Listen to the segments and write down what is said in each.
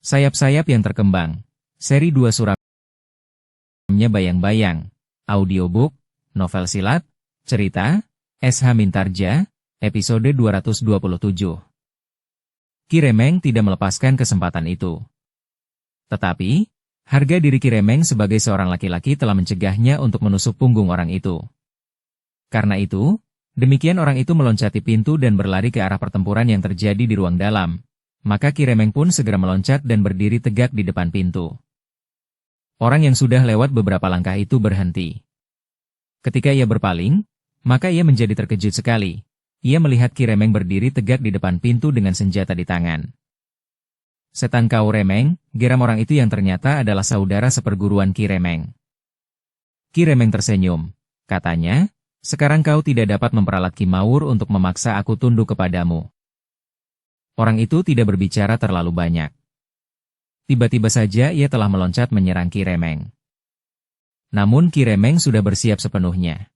Sayap-sayap yang terkembang. Seri 2 suramnya bayang-bayang. Audiobook, novel silat, cerita, S.H. Mintarja, episode 227. Ki Remeng tidak melepaskan kesempatan itu. Tetapi, harga diri Ki Remeng sebagai seorang laki-laki telah mencegahnya untuk menusuk punggung orang itu. Karena itu, demikian orang itu meloncati pintu dan berlari ke arah pertempuran yang terjadi di ruang dalam. Maka Ki Remeng pun segera meloncat dan berdiri tegak di depan pintu. Orang yang sudah lewat beberapa langkah itu berhenti. Ketika ia berpaling, maka ia menjadi terkejut sekali. Ia melihat Ki Remeng berdiri tegak di depan pintu dengan senjata di tangan. "Setan kau Remeng," geram orang itu yang ternyata adalah saudara seperguruan Ki Remeng. Ki Remeng tersenyum. Katanya, "Sekarang kau tidak dapat memperalat Ki Mawur untuk memaksa aku tunduk kepadamu." Orang itu tidak berbicara terlalu banyak. Tiba-tiba saja ia telah meloncat menyerang Ki Remeng. Namun Ki Remeng sudah bersiap sepenuhnya.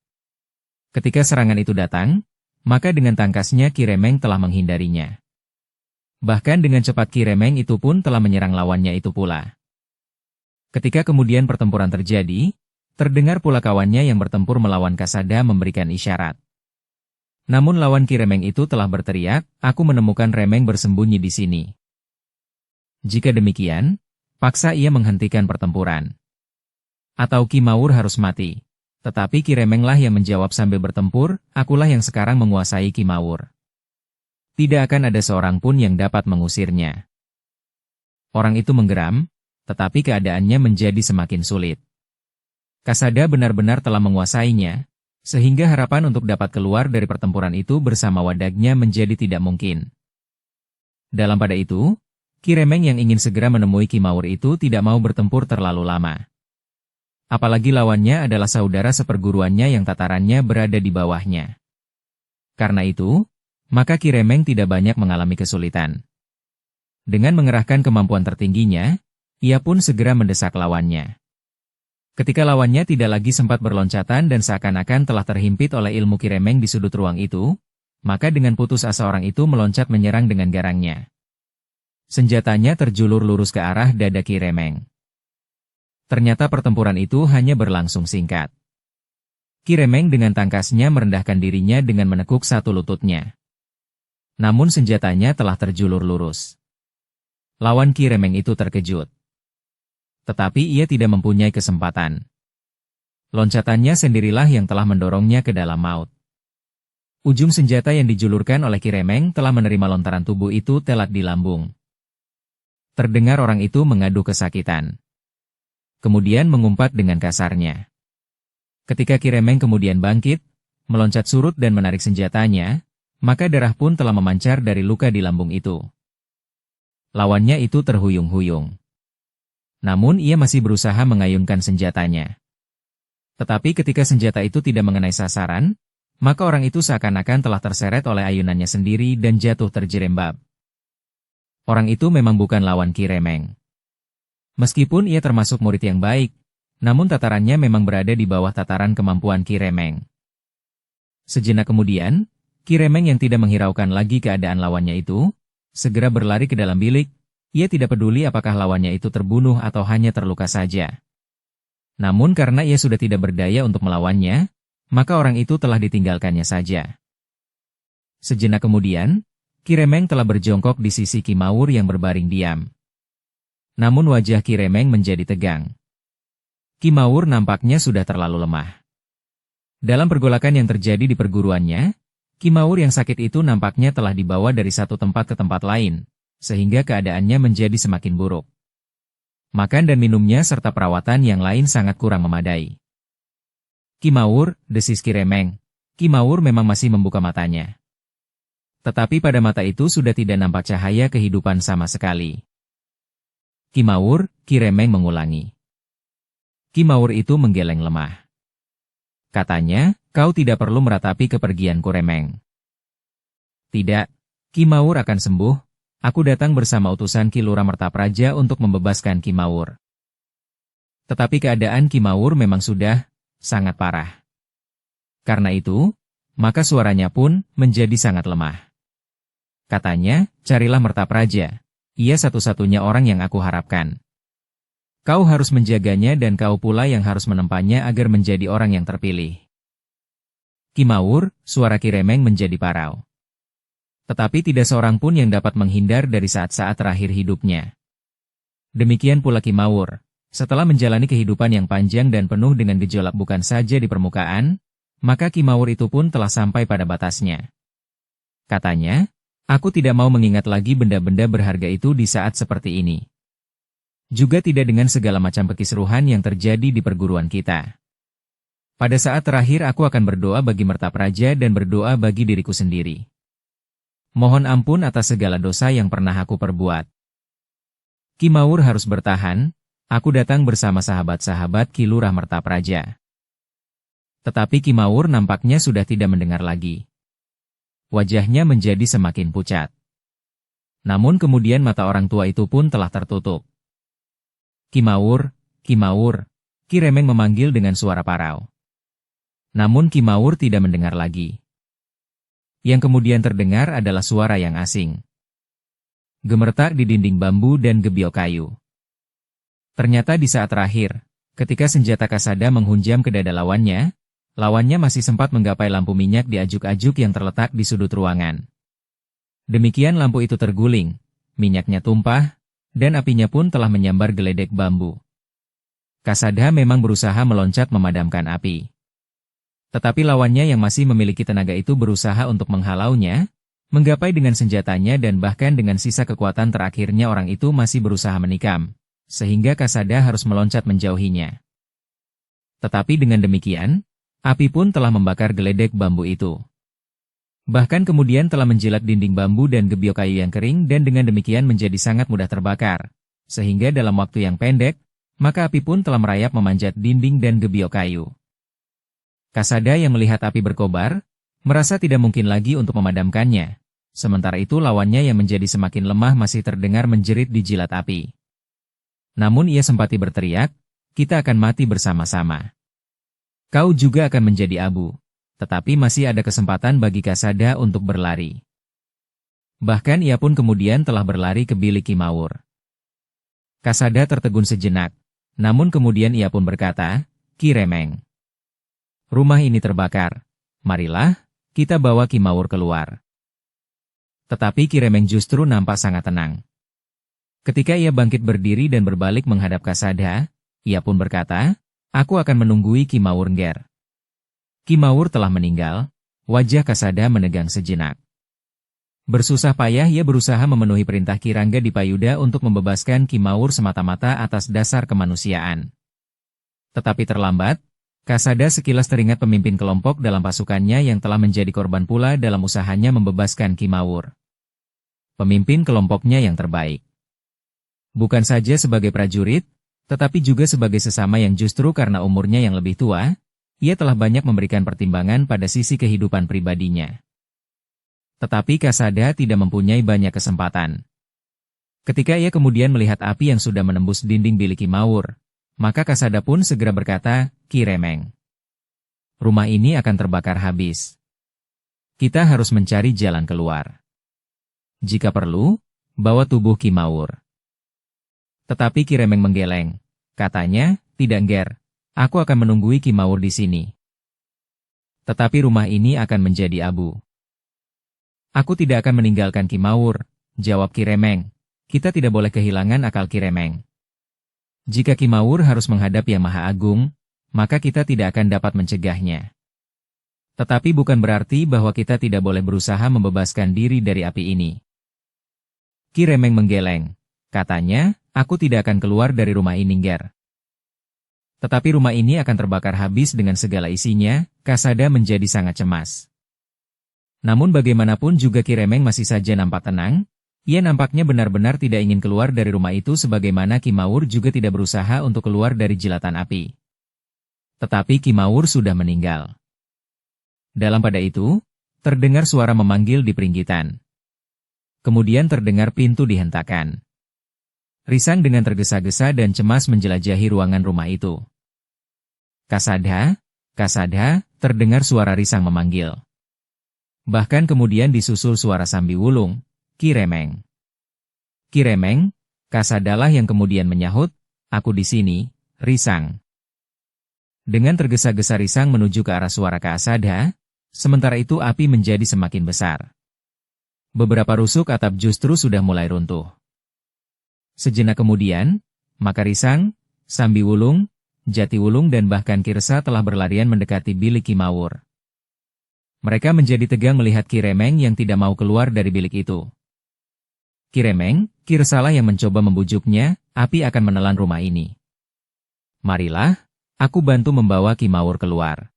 Ketika serangan itu datang, maka dengan tangkasnya Ki Remeng telah menghindarinya. Bahkan dengan cepat Ki Remeng itu pun telah menyerang lawannya itu pula. Ketika kemudian pertempuran terjadi, terdengar pula kawannya yang bertempur melawan Kasada memberikan isyarat. Namun lawan Ki Remeng itu telah berteriak, "Aku menemukan Remeng bersembunyi di sini." Jika demikian, paksa ia menghentikan pertempuran. Atau Ki Mawur harus mati. Tetapi Ki Remenglah yang menjawab sambil bertempur, "Akulah yang sekarang menguasai Ki Mawur. Tidak akan ada seorang pun yang dapat mengusirnya." Orang itu menggeram, tetapi keadaannya menjadi semakin sulit. Kasada benar-benar telah menguasainya, sehingga harapan untuk dapat keluar dari pertempuran itu bersama wadagnya menjadi tidak mungkin. Dalam pada itu, Ki Remeng yang ingin segera menemui Ki Mawur itu tidak mau bertempur terlalu lama. Apalagi lawannya adalah saudara seperguruannya yang tatarannya berada di bawahnya. Karena itu, maka Ki Remeng tidak banyak mengalami kesulitan. Dengan mengerahkan kemampuan tertingginya, ia pun segera mendesak lawannya. Ketika lawannya tidak lagi sempat berloncatan dan seakan-akan telah terhimpit oleh ilmu Ki Remeng di sudut ruang itu, maka dengan putus asa orang itu meloncat menyerang dengan garangnya. Senjatanya terjulur lurus ke arah dada Ki Remeng. Ternyata pertempuran itu hanya berlangsung singkat. Ki Remeng dengan tangkasnya merendahkan dirinya dengan menekuk satu lututnya. Namun senjatanya telah terjulur lurus. Lawan Ki Remeng itu terkejut. Tetapi ia tidak mempunyai kesempatan. Loncatannya sendirilah yang telah mendorongnya ke dalam maut. Ujung senjata yang dijulurkan oleh Ki Remeng telah menerima lontaran tubuh itu telat di lambung. Terdengar orang itu mengadu kesakitan. Kemudian mengumpat dengan kasarnya. Ketika Ki Remeng kemudian bangkit, meloncat surut dan menarik senjatanya, maka darah pun telah memancar dari luka di lambung itu. Lawannya itu terhuyung-huyung. Namun ia masih berusaha mengayunkan senjatanya. Tetapi ketika senjata itu tidak mengenai sasaran, maka orang itu seakan-akan telah terseret oleh ayunannya sendiri dan jatuh terjerembab. Orang itu memang bukan lawan Ki Remeng. Meskipun ia termasuk murid yang baik, namun tatarannya memang berada di bawah tataran kemampuan Ki Remeng. Sejenak kemudian, Ki Remeng yang tidak menghiraukan lagi keadaan lawannya itu, segera berlari ke dalam bilik. Ia tidak peduli apakah lawannya itu terbunuh atau hanya terluka saja. Namun karena ia sudah tidak berdaya untuk melawannya, maka orang itu telah ditinggalkannya saja. Sejenak kemudian, Ki Remeng telah berjongkok di sisi Ki Mawur yang berbaring diam. Namun wajah Ki Remeng menjadi tegang. Ki Mawur nampaknya sudah terlalu lemah. Dalam pergolakan yang terjadi di perguruannya, Ki Mawur yang sakit itu nampaknya telah dibawa dari satu tempat ke tempat lain, sehingga keadaannya menjadi semakin buruk. Makan dan minumnya serta perawatan yang lain sangat kurang memadai. "Ki Mawur," desis Ki Remeng. Ki Mawur memang masih membuka matanya. Tetapi pada mata itu sudah tidak nampak cahaya kehidupan sama sekali. "Ki Mawur," Ki Remeng mengulangi. Ki Mawur itu menggeleng lemah. Katanya, "Kau tidak perlu meratapi kepergianku Remeng." "Tidak, Ki Mawur akan sembuh. Aku datang bersama utusan Ki Lura Mertapraja untuk membebaskan Ki Mawur." Tetapi keadaan Ki Mawur memang sudah sangat parah. Karena itu, maka suaranya pun menjadi sangat lemah. Katanya, "Carilah Mertapraja. ia satu-satunya orang yang aku harapkan. Kau harus menjaganya dan kau pula yang harus menempanya agar menjadi orang yang terpilih. Kimaur, suara Ki Remeng menjadi parau. Tetapi tidak seorang pun yang dapat menghindar dari saat-saat terakhir hidupnya. Demikian pula Kimaur, setelah menjalani kehidupan yang panjang dan penuh dengan gejolak bukan saja di permukaan, maka Kimaur itu pun telah sampai pada batasnya. Katanya, aku tidak mau mengingat lagi benda-benda berharga itu di saat seperti ini. Juga tidak dengan segala macam kekisruhan yang terjadi di perguruan kita. Pada saat terakhir aku akan berdoa bagi Mertapraja dan berdoa bagi diriku sendiri. Mohon ampun atas segala dosa yang pernah aku perbuat. Kimaur harus bertahan, aku datang bersama sahabat-sahabat Ki Lurah Mertapraja. Tetapi Kimaur nampaknya sudah tidak mendengar lagi. Wajahnya menjadi semakin pucat. Namun kemudian mata orang tua itu pun telah tertutup. Kimaur, Kimaur, Ki Remeng memanggil dengan suara parau. Namun Kimaur tidak mendengar lagi. Yang kemudian terdengar adalah suara yang asing. Gemertak di dinding bambu dan gebyok kayu. Ternyata di saat terakhir, ketika senjata Kasada menghunjam ke dada lawannya, lawannya masih sempat menggapai lampu minyak di ajuk-ajuk yang terletak di sudut ruangan. Demikian lampu itu terguling, minyaknya tumpah, dan apinya pun telah menyambar geledek bambu. Kasada memang berusaha meloncat memadamkan api. Tetapi lawannya yang masih memiliki tenaga itu berusaha untuk menghalaunya, menggapai dengan senjatanya dan bahkan dengan sisa kekuatan terakhirnya orang itu masih berusaha menikam, sehingga Kasada harus meloncat menjauhinya. Tetapi dengan demikian, api pun telah membakar geledek bambu itu. Bahkan kemudian telah menjilat dinding bambu dan gebyok kayu yang kering dan dengan demikian menjadi sangat mudah terbakar. Sehingga dalam waktu yang pendek, maka api pun telah merayap memanjat dinding dan gebyok kayu. Kasada yang melihat api berkobar, merasa tidak mungkin lagi untuk memadamkannya. Sementara itu lawannya yang menjadi semakin lemah masih terdengar menjerit di jilat api. Namun ia sempati berteriak, kita akan mati bersama-sama. Kau juga akan menjadi abu, tetapi masih ada kesempatan bagi Kasada untuk berlari. Bahkan ia pun kemudian telah berlari ke bilik Kimaur. Kasada tertegun sejenak, namun kemudian ia pun berkata, Ki Remeng, rumah ini terbakar, marilah, kita bawa Kimaur keluar. Tetapi Ki Remeng justru nampak sangat tenang. Ketika ia bangkit berdiri dan berbalik menghadap Kasada, ia pun berkata, aku akan menunggui Kimaur Nger. Kimaur telah meninggal, wajah Kasada menegang sejenak. Bersusah payah ia berusaha memenuhi perintah Ki Rangga Dipayuda untuk membebaskan Kimaur semata-mata atas dasar kemanusiaan. Tetapi terlambat, Kasada sekilas teringat pemimpin kelompok dalam pasukannya yang telah menjadi korban pula dalam usahanya membebaskan Kimaur. Pemimpin kelompoknya yang terbaik. Bukan saja sebagai prajurit, tetapi juga sebagai sesama yang justru karena umurnya yang lebih tua, ia telah banyak memberikan pertimbangan pada sisi kehidupan pribadinya. Tetapi Kasada tidak mempunyai banyak kesempatan. Ketika ia kemudian melihat api yang sudah menembus dinding bilik Kimaur, maka Kasada pun segera berkata, Ki Remeng, rumah ini akan terbakar habis. Kita harus mencari jalan keluar. Jika perlu, bawa tubuh Kimaur. Tetapi Ki Remeng menggeleng. Katanya, tidak Nger, aku akan menunggui Kimaur di sini. Tetapi rumah ini akan menjadi abu. Aku tidak akan meninggalkan Kimaur, jawab Ki Remeng. Kita tidak boleh kehilangan akal Ki Remeng. Jika Kimaur harus menghadap Yang Maha Agung, maka kita tidak akan dapat mencegahnya. Tetapi bukan berarti bahwa kita tidak boleh berusaha membebaskan diri dari api ini. Ki Remeng menggeleng. Katanya, aku tidak akan keluar dari rumah ini Nger. Tetapi rumah ini akan terbakar habis dengan segala isinya, Kasada menjadi sangat cemas. Namun bagaimanapun juga Ki Remeng masih saja nampak tenang, ia nampaknya benar-benar tidak ingin keluar dari rumah itu sebagaimana Kimaur juga tidak berusaha untuk keluar dari jilatan api. Tetapi Kimaur sudah meninggal. Dalam pada itu, terdengar suara memanggil di peringgitan. Kemudian terdengar pintu dihentakkan. Risang dengan tergesa-gesa dan cemas menjelajahi ruangan rumah itu. Kasada, Kasada, terdengar suara Risang memanggil. Bahkan kemudian disusul suara Sambi Wulung, Ki Remeng. Ki Remeng, Kasadalah yang kemudian menyahut, aku di sini, Risang. Dengan tergesa-gesa Risang menuju ke arah suara Kasada, sementara itu api menjadi semakin besar. Beberapa rusuk atap justru sudah mulai runtuh. Sejenak kemudian, maka Risang, Sambiwulung, Jatiwulung dan bahkan Ki Resa telah berlarian mendekati bilik Ki Mawur. Mereka menjadi tegang melihat Ki Remeng yang tidak mau keluar dari bilik itu. Ki Remeng, Ki Resalah yang mencoba membujuknya, api akan menelan rumah ini. Marilah, aku bantu membawa Ki Mawur keluar.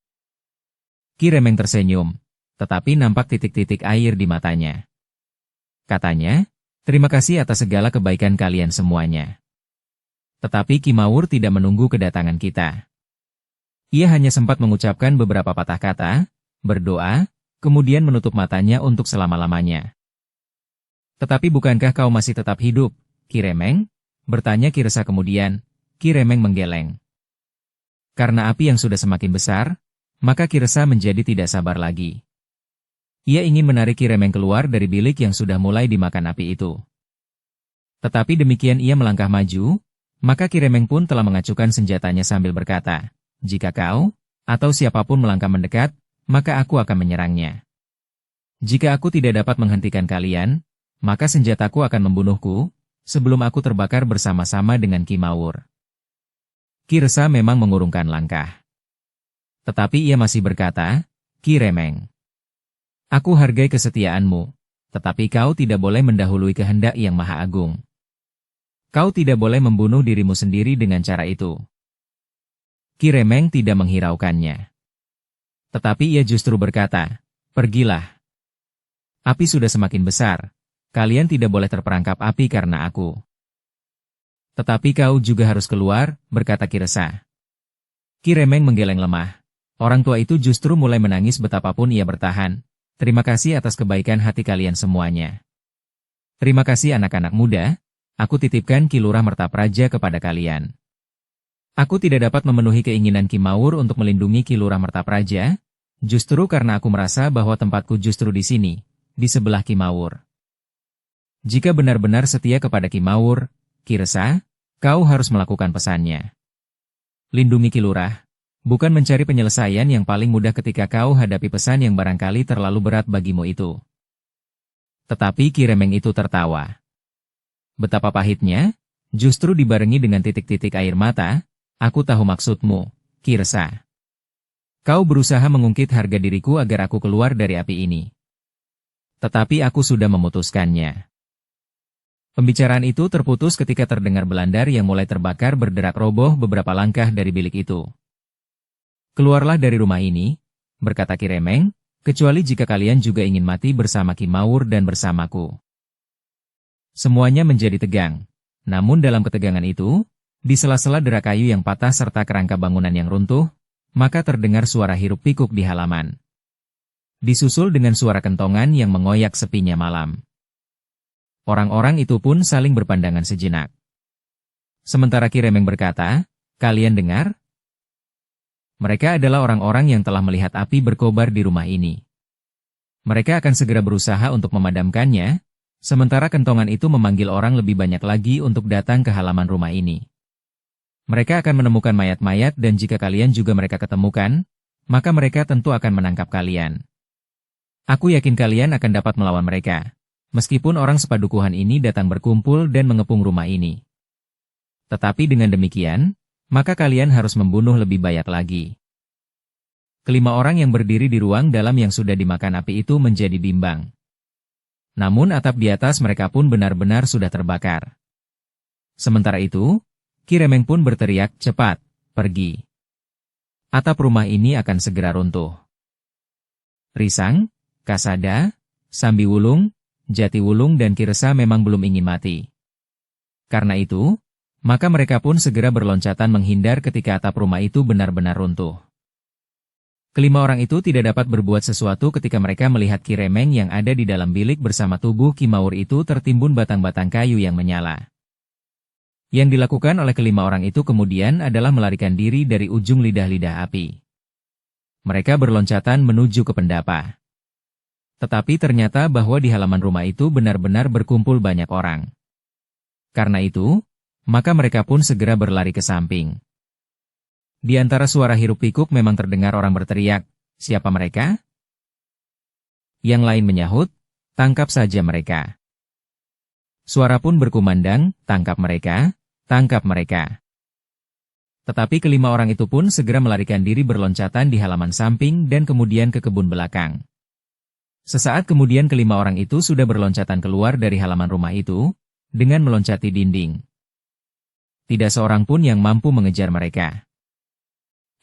Ki Remeng tersenyum, tetapi nampak titik-titik air di matanya. Katanya, terima kasih atas segala kebaikan kalian semuanya. Tetapi Ki Mawur tidak menunggu kedatangan kita. Ia hanya sempat mengucapkan beberapa patah kata, berdoa, kemudian menutup matanya untuk selama-lamanya. Tetapi bukankah kau masih tetap hidup, Ki Remeng? Bertanya Ki Resa kemudian. Ki Remeng menggeleng. Karena api yang sudah semakin besar, maka Ki Resa menjadi tidak sabar lagi. Ia ingin menarik Ki Remeng keluar dari bilik yang sudah mulai dimakan api itu. Tetapi demikian ia melangkah maju, maka Ki Remeng pun telah mengacukan senjatanya sambil berkata, jika kau, atau siapapun melangkah mendekat, maka aku akan menyerangnya. Jika aku tidak dapat menghentikan kalian, maka senjataku akan membunuhku, sebelum aku terbakar bersama-sama dengan Ki Mawur. Ki Resa memang mengurungkan langkah. Tetapi ia masih berkata, Ki Remeng, aku hargai kesetiaanmu, tetapi kau tidak boleh mendahului kehendak yang Maha Agung. Kau tidak boleh membunuh dirimu sendiri dengan cara itu. Ki Remeng tidak menghiraukannya. Tetapi ia justru berkata, pergilah. Api sudah semakin besar. Kalian tidak boleh terperangkap api karena aku. Tetapi kau juga harus keluar, berkata Ki Resa. Ki Remeng menggeleng lemah. Orang tua itu justru mulai menangis betapapun ia bertahan. Terima kasih atas kebaikan hati kalian semuanya. Terima kasih anak-anak muda, aku titipkan Ki Lurah Mertapraja kepada kalian. Aku tidak dapat memenuhi keinginan Ki Mawur untuk melindungi Ki Lurah Mertapraja, justru karena aku merasa bahwa tempatku justru di sini, di sebelah Ki Mawur. Jika benar-benar setia kepada Ki Mawur, Ki Resa, kau harus melakukan pesannya. Lindungi Ki Lurah, bukan mencari penyelesaian yang paling mudah ketika kau hadapi pesan yang barangkali terlalu berat bagimu itu. Tetapi Ki Remeng itu tertawa. Betapa pahitnya, justru dibarengi dengan titik-titik air mata, aku tahu maksudmu, Ki Resa. Kau berusaha mengungkit harga diriku agar aku keluar dari api ini. Tetapi aku sudah memutuskannya. Pembicaraan itu terputus ketika terdengar belandar yang mulai terbakar berderak roboh beberapa langkah dari bilik itu. Keluarlah dari rumah ini, berkata Ki Remeng, kecuali jika kalian juga ingin mati bersama Ki Mawur dan bersamaku. Semuanya menjadi tegang. Namun dalam ketegangan itu, di sela-sela derak kayu yang patah serta kerangka bangunan yang runtuh, maka terdengar suara hiruk pikuk di halaman. Disusul dengan suara kentongan yang mengoyak sepinya malam. Orang-orang itu pun saling berpandangan sejenak. Sementara Ki Remeng berkata, kalian dengar? Mereka adalah orang-orang yang telah melihat api berkobar di rumah ini. Mereka akan segera berusaha untuk memadamkannya, sementara kentongan itu memanggil orang lebih banyak lagi untuk datang ke halaman rumah ini. Mereka akan menemukan mayat-mayat dan jika kalian juga mereka ketemukan, maka mereka tentu akan menangkap kalian. Aku yakin kalian akan dapat melawan mereka. Meskipun orang sepadukuhan ini datang berkumpul dan mengepung rumah ini. Tetapi dengan demikian, maka kalian harus membunuh lebih banyak lagi. Kelima orang yang berdiri di ruang dalam yang sudah dimakan api itu menjadi bimbang. Namun atap di atas mereka pun benar-benar sudah terbakar. Sementara itu, Ki Remeng pun berteriak, cepat, pergi. Atap rumah ini akan segera runtuh. Risang, Kasada, Sambiwulung, Jatiwulung dan Ki Resa memang belum ingin mati. Karena itu, maka mereka pun segera berloncatan menghindar ketika atap rumah itu benar-benar runtuh. Kelima orang itu tidak dapat berbuat sesuatu ketika mereka melihat Ki Remeng yang ada di dalam bilik bersama tubuh Ki Mawur itu tertimbun batang-batang kayu yang menyala. Yang dilakukan oleh kelima orang itu kemudian adalah melarikan diri dari ujung lidah-lidah api. Mereka berloncatan menuju ke pendapa. Tetapi ternyata bahwa di halaman rumah itu benar-benar berkumpul banyak orang. Karena itu, maka mereka pun segera berlari ke samping. Di antara suara hiruk-pikuk memang terdengar orang berteriak, "Siapa mereka?" Yang lain menyahut, "Tangkap saja mereka." Suara pun berkumandang, "Tangkap mereka, tangkap mereka." Tetapi kelima orang itu pun segera melarikan diri berloncatan di halaman samping dan kemudian ke kebun belakang. Sesaat kemudian kelima orang itu sudah berloncatan keluar dari halaman rumah itu, dengan meloncati dinding. Tidak seorang pun yang mampu mengejar mereka.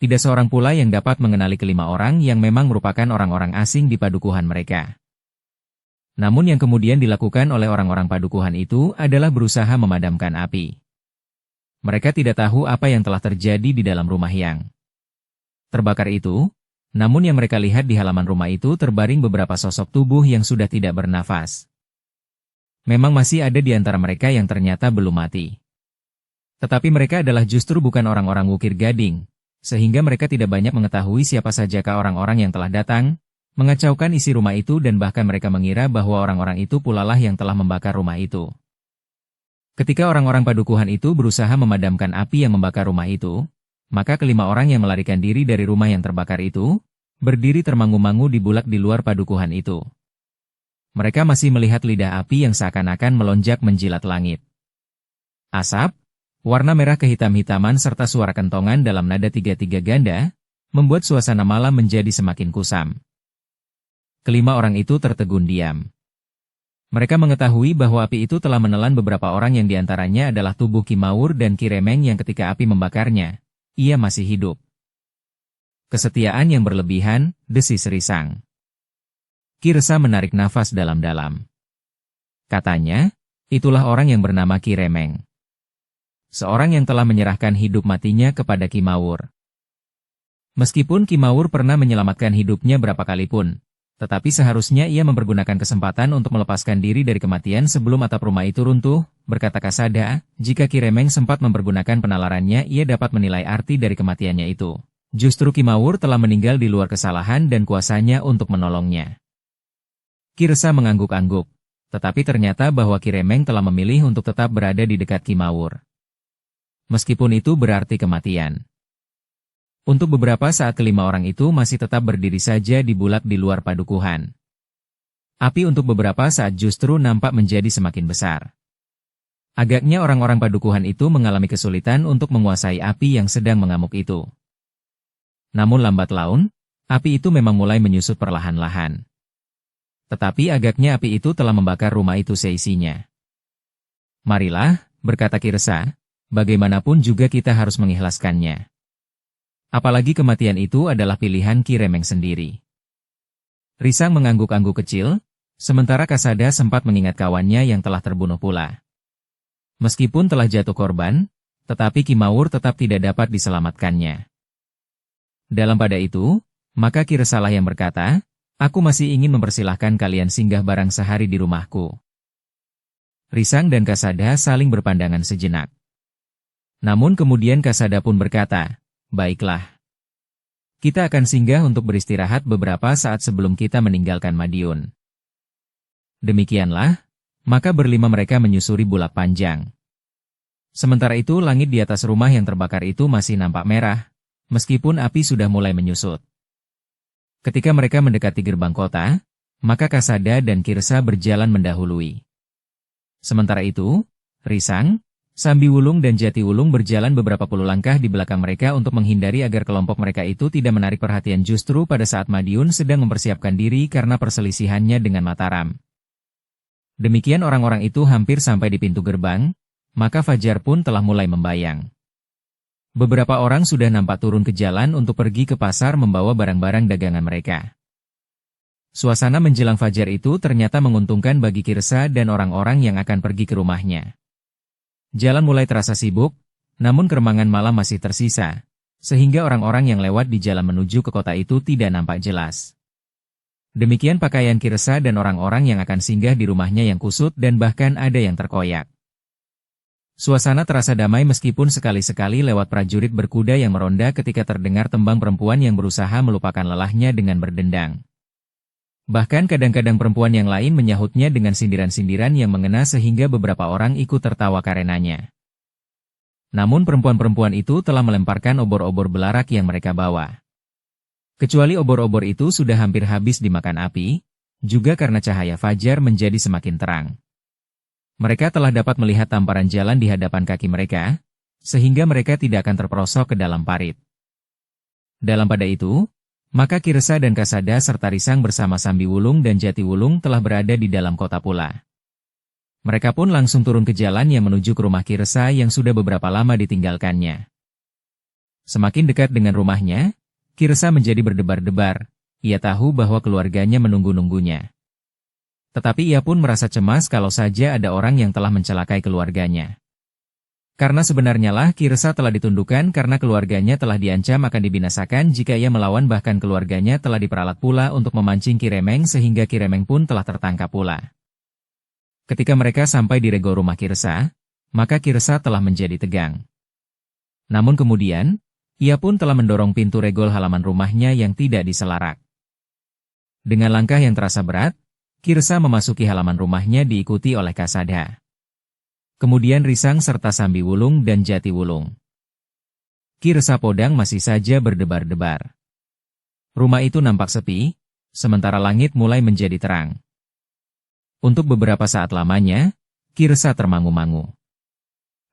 Tidak seorang pula yang dapat mengenali kelima orang yang memang merupakan orang-orang asing di padukuhan mereka. Namun yang kemudian dilakukan oleh orang-orang padukuhan itu adalah berusaha memadamkan api. Mereka tidak tahu apa yang telah terjadi di dalam rumah yang terbakar itu, namun yang mereka lihat di halaman rumah itu terbaring beberapa sosok tubuh yang sudah tidak bernafas. Memang masih ada di antara mereka yang ternyata belum mati. Tetapi mereka adalah justru bukan orang-orang Wukir Gading, sehingga mereka tidak banyak mengetahui siapa sajakah orang-orang yang telah datang, mengacaukan isi rumah itu dan bahkan mereka mengira bahwa orang-orang itu pulalah yang telah membakar rumah itu. Ketika orang-orang padukuhan itu berusaha memadamkan api yang membakar rumah itu, maka kelima orang yang melarikan diri dari rumah yang terbakar itu, berdiri termangu-mangu di bulak di luar padukuhan itu. Mereka masih melihat lidah api yang seakan-akan melonjak menjilat langit. Asap, warna merah kehitam-hitaman serta suara kentongan dalam nada 3-3 ganda, membuat suasana malam menjadi semakin kusam. Kelima orang itu tertegun diam. Mereka mengetahui bahwa api itu telah menelan beberapa orang yang diantaranya adalah tubuh Ki Mawur dan Ki Remeng yang ketika api membakarnya, ia masih hidup. Kesetiaan yang berlebihan, desis Risang. Ki Resa menarik nafas dalam-dalam. Katanya, itulah orang yang bernama Ki Remeng. Seorang yang telah menyerahkan hidup matinya kepada Ki Mawur. Meskipun Ki Mawur pernah menyelamatkan hidupnya berapa kali pun, tetapi seharusnya ia mempergunakan kesempatan untuk melepaskan diri dari kematian sebelum atap rumah itu runtuh, berkata Kasada, jika Ki Remeng sempat mempergunakan penalarannya ia dapat menilai arti dari kematiannya itu. Justru Ki Mawur telah meninggal di luar kesalahan dan kuasanya untuk menolongnya. Ki Resa mengangguk-angguk, tetapi ternyata bahwa Ki Remeng telah memilih untuk tetap berada di dekat Ki Mawur. Meskipun itu berarti kematian. Untuk beberapa saat kelima orang itu masih tetap berdiri saja di bulak di luar padukuhan. Api untuk beberapa saat justru nampak menjadi semakin besar. Agaknya orang-orang padukuhan itu mengalami kesulitan untuk menguasai api yang sedang mengamuk itu. Namun lambat laun, api itu memang mulai menyusut perlahan-lahan. Tetapi agaknya api itu telah membakar rumah itu seisinya. Marilah, berkata Ki Resa, bagaimanapun juga kita harus mengikhlaskannya. Apalagi kematian itu adalah pilihan Ki Remeng sendiri. Risang mengangguk-angguk kecil, sementara Kasada sempat mengingat kawannya yang telah terbunuh pula. Meskipun telah jatuh korban, tetapi Ki Mawur tetap tidak dapat diselamatkannya. Dalam pada itu, maka Ki Resalah yang berkata, aku masih ingin mempersilahkan kalian singgah barang sehari di rumahku. Risang dan Kasada saling berpandangan sejenak. Namun kemudian Kasada pun berkata, baiklah. Kita akan singgah untuk beristirahat beberapa saat sebelum kita meninggalkan Madiun. Demikianlah, maka berlima mereka menyusuri bulak panjang. Sementara itu langit di atas rumah yang terbakar itu masih nampak merah, meskipun api sudah mulai menyusut. Ketika mereka mendekati gerbang kota, maka Kasada dan Ki Resa berjalan mendahului. Sementara itu, Risang, Sambi Wulung dan Jati Wulung berjalan beberapa puluh langkah di belakang mereka untuk menghindari agar kelompok mereka itu tidak menarik perhatian justru pada saat Madiun sedang mempersiapkan diri karena perselisihannya dengan Mataram. Demikian orang-orang itu hampir sampai di pintu gerbang, maka fajar pun telah mulai membayang. Beberapa orang sudah nampak turun ke jalan untuk pergi ke pasar membawa barang-barang dagangan mereka. Suasana menjelang fajar itu ternyata menguntungkan bagi Ki Resa dan orang-orang yang akan pergi ke rumahnya. Jalan mulai terasa sibuk, namun keremangan malam masih tersisa, sehingga orang-orang yang lewat di jalan menuju ke kota itu tidak nampak jelas. Demikian pakaian Ki Resa dan orang-orang yang akan singgah di rumahnya yang kusut dan bahkan ada yang terkoyak. Suasana terasa damai meskipun sekali-sekali lewat prajurit berkuda yang meronda ketika terdengar tembang perempuan yang berusaha melupakan lelahnya dengan berdendang. Bahkan kadang-kadang perempuan yang lain menyahutnya dengan sindiran-sindiran yang mengena sehingga beberapa orang ikut tertawa karenanya. Namun perempuan-perempuan itu telah melemparkan obor-obor belarak yang mereka bawa. Kecuali obor-obor itu sudah hampir habis dimakan api, juga karena cahaya fajar menjadi semakin terang. Mereka telah dapat melihat tamparan jalan di hadapan kaki mereka, sehingga mereka tidak akan terperosok ke dalam parit. Dalam pada itu, maka Ki Resa dan Kasada serta Risang bersama Sambiwulung dan Jatiwulung telah berada di dalam kota pula. Mereka pun langsung turun ke jalan yang menuju ke rumah Ki Resa yang sudah beberapa lama ditinggalkannya. Semakin dekat dengan rumahnya, Ki Resa menjadi berdebar-debar. Ia tahu bahwa keluarganya menunggu-nunggunya. Tetapi ia pun merasa cemas kalau saja ada orang yang telah mencelakai keluarganya. Karena sebenarnya lah Ki Resa telah ditundukkan karena keluarganya telah diancam akan dibinasakan jika ia melawan, bahkan keluarganya telah diperalat pula untuk memancing Ki Remeng sehingga Ki Remeng pun telah tertangkap pula. Ketika mereka sampai di rego rumah Ki Resa, maka Ki Resa telah menjadi tegang. Namun kemudian, ia pun telah mendorong pintu regol halaman rumahnya yang tidak diselarak. Dengan langkah yang terasa berat, Ki Resa memasuki halaman rumahnya diikuti oleh Kasada. Kemudian Risang serta Sambiwulung dan Jatiwulung. Ki Resa Podang masih saja berdebar-debar. Rumah itu nampak sepi, sementara langit mulai menjadi terang. Untuk beberapa saat lamanya, Ki Resa termangu-mangu.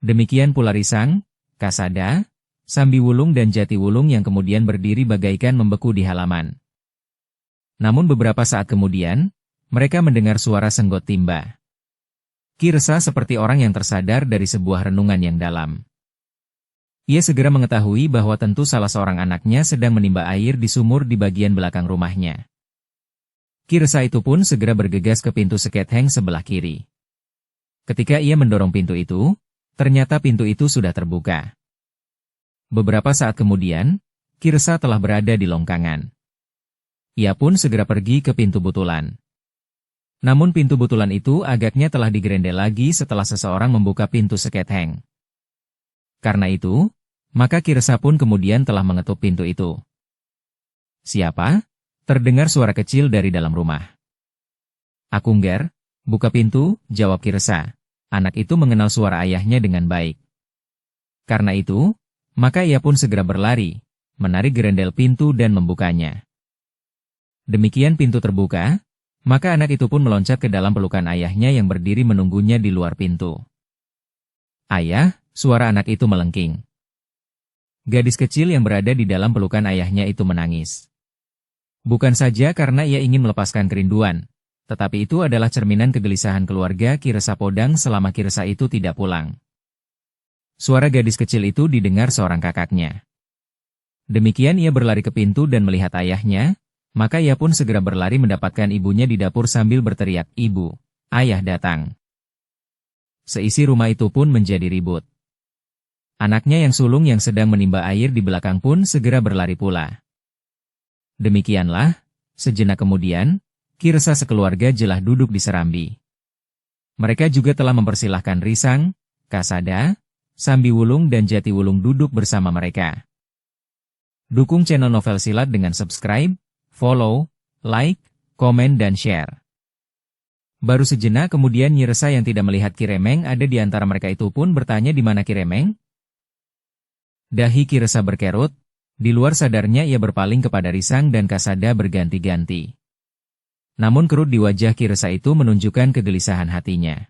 Demikian pula Risang, Kasada, Sambiwulung dan Jatiwulung yang kemudian berdiri bagaikan membeku di halaman. Namun beberapa saat kemudian, mereka mendengar suara senggot timba. Ki Resa seperti orang yang tersadar dari sebuah renungan yang dalam. Ia segera mengetahui bahwa tentu salah seorang anaknya sedang menimba air di sumur di bagian belakang rumahnya. Ki Resa itu pun segera bergegas ke pintu seketheng sebelah kiri. Ketika ia mendorong pintu itu, ternyata pintu itu sudah terbuka. Beberapa saat kemudian, Ki Resa telah berada di longkangan. Ia pun segera pergi ke pintu butulan. Namun pintu butulan itu agaknya telah digerendel lagi setelah seseorang membuka pintu seketheng. Karena itu, maka Ki Resa pun kemudian telah mengetuk pintu itu. "Siapa?" terdengar suara kecil dari dalam rumah. "Aku Ngger, buka pintu," jawab Ki Resa. Anak itu mengenal suara ayahnya dengan baik. Karena itu, maka ia pun segera berlari, menarik gerendel pintu dan membukanya. Demikian pintu terbuka, maka anak itu pun meloncat ke dalam pelukan ayahnya yang berdiri menunggunya di luar pintu. "Ayah," suara anak itu melengking. Gadis kecil yang berada di dalam pelukan ayahnya itu menangis. Bukan saja karena ia ingin melepaskan kerinduan, tetapi itu adalah cerminan kegelisahan keluarga Ki Resa Podang selama Ki Resa itu tidak pulang. Suara gadis kecil itu didengar seorang kakaknya. Demikian ia berlari ke pintu dan melihat ayahnya, maka ia pun segera berlari mendapatkan ibunya di dapur sambil berteriak, "Ibu, ayah datang." Seisi rumah itu pun menjadi ribut. Anaknya yang sulung yang sedang menimba air di belakang pun segera berlari pula. Demikianlah, sejenak kemudian, Ki Resa sekeluarga jelah duduk di serambi. Mereka juga telah mempersilahkan Risang, Kasada, Sambiwulung dan Jatiwulung duduk bersama mereka. Dukung channel Novel Silat dengan subscribe, follow, like, komen dan share. Baru sejenak kemudian Nyi Resa yang tidak melihat Ki Remeng ada di antara mereka itu pun bertanya di mana Ki Remeng. Dahi Ki Resa berkerut, di luar sadarnya ia berpaling kepada Risang dan Kasada berganti-ganti. Namun kerut di wajah Ki Resa itu menunjukkan kegelisahan hatinya.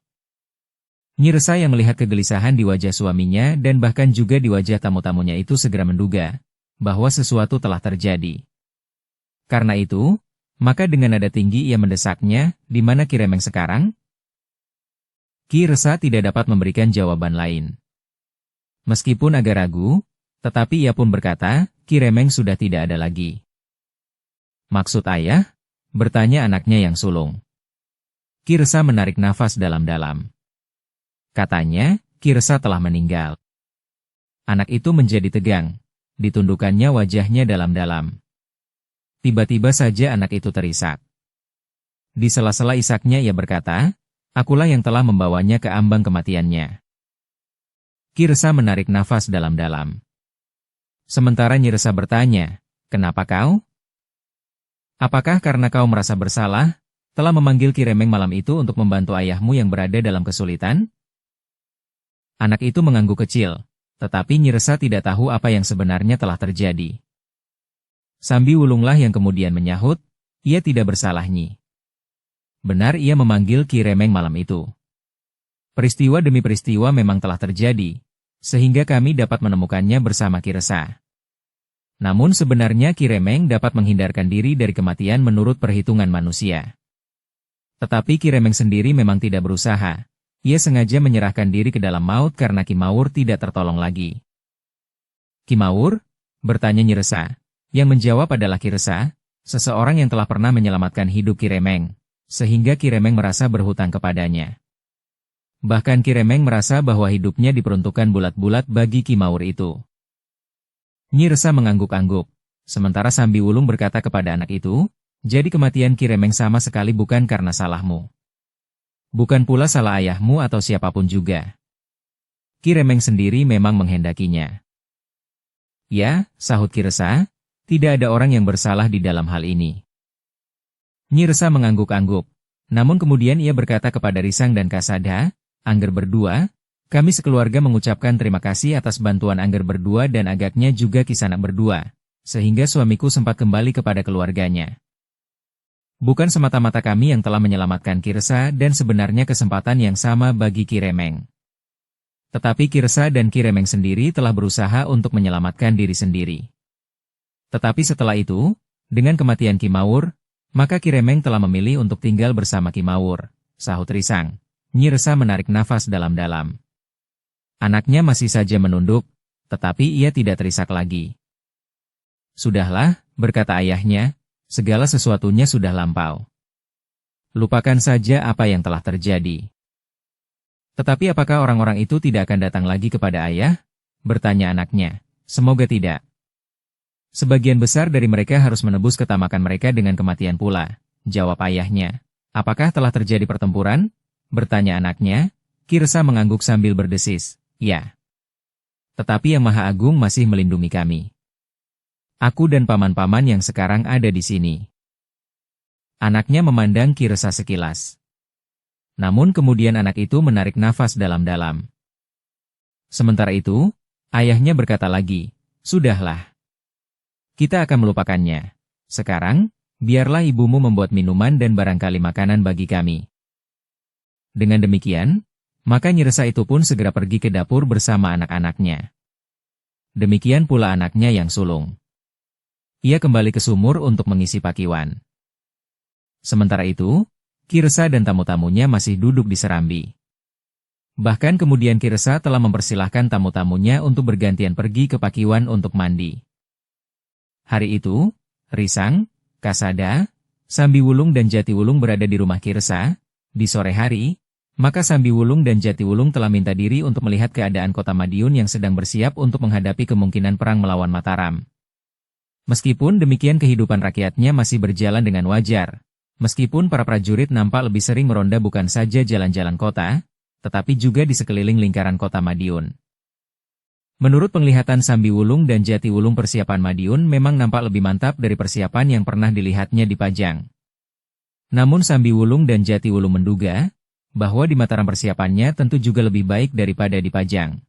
Nyi Resa yang melihat kegelisahan di wajah suaminya dan bahkan juga di wajah tamu-tamunya itu segera menduga bahwa sesuatu telah terjadi. Karena itu, maka dengan nada tinggi ia mendesaknya, "Di mana Ki Remeng sekarang?" Ki Resa tidak dapat memberikan jawaban lain. Meskipun agak ragu, tetapi ia pun berkata, "Ki Remeng sudah tidak ada lagi." "Maksud ayah?" bertanya anaknya yang sulung. Ki Resa menarik nafas dalam-dalam. Katanya, Ki Resa telah meninggal. Anak itu menjadi tegang, ditundukkannya wajahnya dalam-dalam. Tiba-tiba saja anak itu terisak. Di sela-sela isaknya ia berkata, "Akulah yang telah membawanya ke ambang kematiannya." Ki Resa menarik nafas dalam-dalam. Sementara Nyi Resa bertanya, "Kenapa kau?" Apakah karena kau merasa bersalah, telah memanggil Ki Remeng malam itu untuk membantu ayahmu yang berada dalam kesulitan? Anak itu mengangguk kecil, tetapi Nyi Resa tidak tahu apa yang sebenarnya telah terjadi. Sambi Wulunglah yang kemudian menyahut, ia tidak bersalah Nyi. Benar ia memanggil Ki Remeng malam itu. Peristiwa demi peristiwa memang telah terjadi, sehingga kami dapat menemukannya bersama Ki Resa. Namun sebenarnya Ki Remeng dapat menghindarkan diri dari kematian menurut perhitungan manusia. Tetapi Ki Remeng sendiri memang tidak berusaha. Ia sengaja menyerahkan diri ke dalam maut karena Ki Mawur tidak tertolong lagi. Ki Mawur? Bertanya Nyi Resa. Yang menjawab adalah Ki Resa, seseorang yang telah pernah menyelamatkan hidup Ki Remeng, sehingga Ki Remeng merasa berhutang kepadanya. Bahkan Ki Remeng merasa bahwa hidupnya diperuntukkan bulat-bulat bagi Ki Mawur itu. Nyi Resa mengangguk-angguk, sementara Sambi Wulung berkata kepada anak itu, jadi kematian Ki Remeng sama sekali bukan karena salahmu. Bukan pula salah ayahmu atau siapapun juga. Ki Remeng sendiri memang menghendakinya. Ya, sahut Ki Resa, tidak ada orang yang bersalah di dalam hal ini. Nyi Resa mengangguk-angguk, namun kemudian ia berkata kepada Risang dan Kasada, Angger berdua, kami sekeluarga mengucapkan terima kasih atas bantuan Angger berdua dan agaknya juga Kisanak berdua, sehingga suamiku sempat kembali kepada keluarganya. Bukan semata-mata kami yang telah menyelamatkan Ki Resa dan sebenarnya kesempatan yang sama bagi Ki Remeng. Tetapi Ki Resa dan Ki Remeng sendiri telah berusaha untuk menyelamatkan diri sendiri. Tetapi setelah itu, dengan kematian Ki Mawur, maka Ki Remeng telah memilih untuk tinggal bersama Ki Mawur, sahut Risang. Nyi Resa menarik nafas dalam-dalam. Anaknya masih saja menunduk, tetapi ia tidak terisak lagi. Sudahlah, berkata ayahnya, segala sesuatunya sudah lampau. Lupakan saja apa yang telah terjadi. Tetapi apakah orang-orang itu tidak akan datang lagi kepada ayah? Bertanya anaknya. Semoga tidak. Sebagian besar dari mereka harus menebus ketamakan mereka dengan kematian pula, jawab ayahnya. Apakah telah terjadi pertempuran? Bertanya anaknya. Ki Resa mengangguk sambil berdesis. Ya. Tetapi Yang Maha Agung masih melindungi kami. Aku dan paman-paman yang sekarang ada di sini. Anaknya memandang Ki Resa sekilas. Namun kemudian anak itu menarik nafas dalam-dalam. Sementara itu, ayahnya berkata lagi, sudahlah. Kita akan melupakannya. Sekarang, biarlah ibumu membuat minuman dan barangkali makanan bagi kami. Dengan demikian, maka Nyi Resa itu pun segera pergi ke dapur bersama anak-anaknya. Demikian pula anaknya yang sulung. Ia kembali ke sumur untuk mengisi pakiwan. Sementara itu, Ki Resa dan tamu-tamunya masih duduk di serambi. Bahkan kemudian Ki Resa telah mempersilahkan tamu-tamunya untuk bergantian pergi ke pakiwan untuk mandi. Hari itu, Risang, Kasada, Sambi Wulung dan Jati Wulung berada di rumah Ki Resa. Di sore hari, maka Sambi Wulung dan Jati Wulung telah minta diri untuk melihat keadaan kota Madiun yang sedang bersiap untuk menghadapi kemungkinan perang melawan Mataram. Meskipun demikian kehidupan rakyatnya masih berjalan dengan wajar. Meskipun para prajurit nampak lebih sering meronda bukan saja jalan-jalan kota, tetapi juga di sekeliling lingkaran kota Madiun. Menurut penglihatan Sambi Wulung dan Jati Wulung persiapan Madiun memang nampak lebih mantap dari persiapan yang pernah dilihatnya di Pajang. Namun Sambi Wulung dan Jati Wulung menduga bahwa di Mataram persiapannya tentu juga lebih baik daripada di Pajang.